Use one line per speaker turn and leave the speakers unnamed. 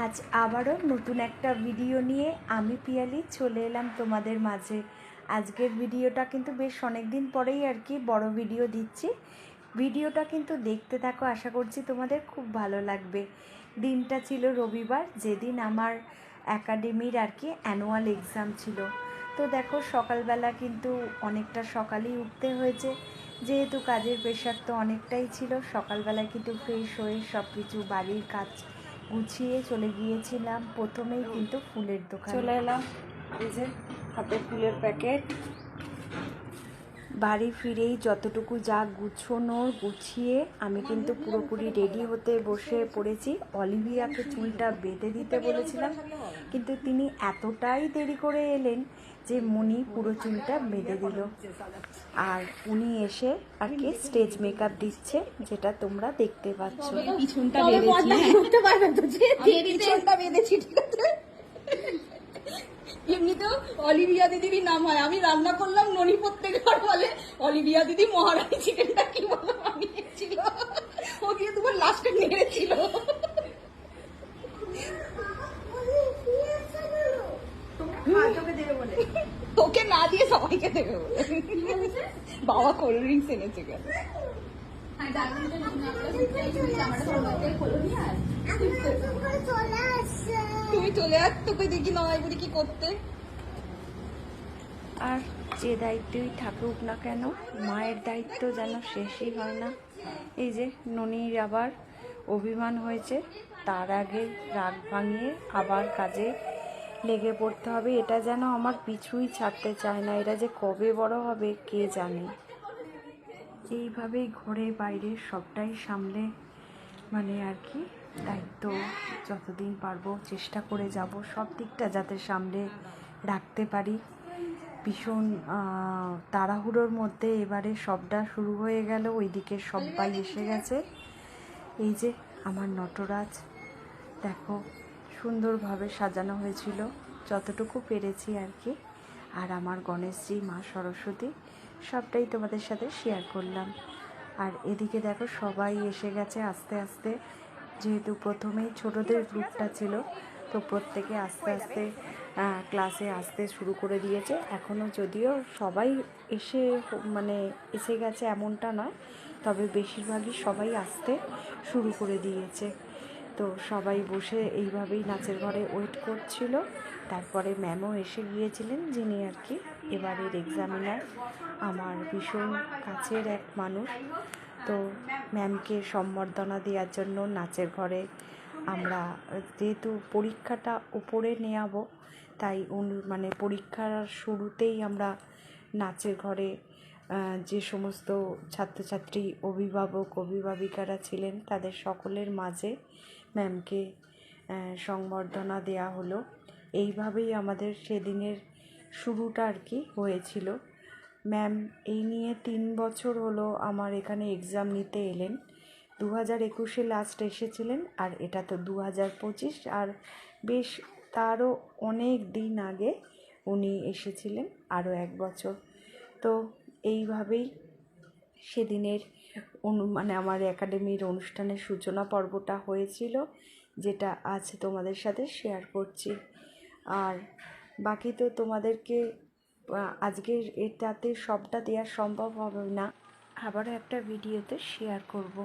আজ আবারও নতুন একটা ভিডিও নিয়ে আমি পিয়ালি চলে এলাম তোমাদের মাঝে। আজকের ভিডিওটা কিন্তু বেশ অনেক দিন পরেই আর কি বড় ভিডিও দিচ্ছি। ভিডিওটা কিন্তু দেখতে থাকো, আশা করছি তোমাদের খুব ভালো লাগবে। দিনটা ছিল রবিবার, যেদিন আমার একাডেমির আর কি অ্যানুয়াল এক্সাম ছিল। তো দেখো সকালবেলা কিন্তু অনেকটা সকালেই উঠতে হয়েছে, যেহেতু কাজের প্রেশার তো অনেকটাই ছিল। সকালবেলায় কিন্তু ফ্রেশ হয়ে সব কিছু বাড়ির কাজ গুছিয়ে চলে গিয়েছিলাম। প্রথমেই কিন্তু ফুলের দোকান চলে এলাম, এই যে হাতে ফুলের প্যাকেট। বাড়ি ফিরেই যতটুকু যা গুছোনোর গুছিয়ে আমি কিন্তু পুরোপুরি রেডি হতে বসে পড়েছি। অলিভিয়াকে চুলটা বেঁধে দিতে বলেছিলাম, কিন্তু তিনি এতটাই দেরি করে এলেন যে মনি পুরো চুলটা বেঁধে দিল। আর উনি এসে আর কি স্টেজ মেকআপ দিচ্ছে, যেটা তোমরা দেখতে পাচ্ছ।
পিছনটা বেঁধেছি, ঠিক আছে। এমনিতেও অলিভিয়া দিদিরই নাম হয়। আমি রান্না করলাম, ননি প্রত্যেকবার বলে অলিভিয়া দিদি মহারানী চিকেনটা কি ভালো বানিয়েছিল, ও দিয়ে তোমার লাস্টে মেরেছিল। তোকে না দিয়ে সবাইকে দেবে বলে বাবা কোল্ড ড্রিঙ্কস এনেছে কেন। তুমি চলে আস, তোকে দেখি নয় বলি কি করতে।
আর যে দায়িত্বই থাকুক না কেন, মায়ের দায়িত্ব যেন শেষই হয় না। এই যে ননির আবার অভিমান হয়েছে, তার আগে রাগ ভাঙিয়ে আবার কাজে লেগে পড়তে হবে। এটা যেন আমার পিছুই ছাড়তে চায় না, এরা যে কবে বড় হবে কে জানে। এইভাবেই ঘরে বাইরে সবটাই সামলে মানে আর কি দায়িত্ব যতদিন পারবো চেষ্টা করে যাব সব দিকটা যাতে সামলে রাখতে পারি। ভীষণ তাড়াহুড়োর মধ্যে এবারে সবটা শুরু হয়ে গেল, ওইদিকে সবাই এসে গেছে। এই যে আমার নটরাজ দেখো সুন্দরভাবে সাজানো হয়েছিল, যতটুকু পেরেছি আর কি। আর আমার গণেশজি, মা সরস্বতী, সবটাই তোমাদের সাথে শেয়ার করলাম। আর এদিকে দেখো সবাই এসে গেছে আস্তে আস্তে, যেহেতু প্রথমেই ছোটদের গ্রুপটা ছিল, তো প্রত্যেকে আস্তে আস্তে ক্লাসে আসতে শুরু করে দিয়েছে। এখনও যদিও সবাই এসে গেছে এমনটা নয়, তবে বেশিরভাগই সবাই আসতে শুরু করে দিয়েছে। তো সবাই বসে এইভাবেই নাচের ঘরে ওয়েট করছিল। তারপরে ম্যামও এসে গিয়েছিলেন, যিনি আর কি এবারের এক্সামিনার, আমার ভীষণ কাছের এক মানুষ। তো ম্যামকে সম্বর্ধনা দেওয়ার জন্য নাচের ঘরে আমরা, যেহেতু পরীক্ষাটা উপরে নেওয়াবো, তাই পরীক্ষার শুরুতেই আমরা নাচের ঘরে যে সমস্ত ছাত্রছাত্রী, অভিভাবক, অভিভাবিকারা ছিলেন তাদের সকলের মাঝে ম্যামকে সংবর্ধনা দেওয়া হলো। এইভাবেই আমাদের সেদিনের শুরুটা আর কি হয়েছিল। ম্যাম এই নিয়ে 3 বছর হলো আমার এখানে এক্সাম নিতে এলেন। 2021-এ লাস্ট এসেছিলেন, আর এটা তো 2025, আর বেশ তারও অনেক দিন আগে উনি এসেছিলেন, আরও 1 বছর। তো এইভাবেই সেদিনের আমার একাডেমির অনুষ্ঠানের সূচনা পর্বটা হয়েছিল, যেটা আজ তোমাদের সাথে শেয়ার করছি। আর বাকি তো তোমাদেরকে আজকের এটাতে সবটা দেওয়া সম্ভব হবে না, আবারও একটা ভিডিওতে শেয়ার করব।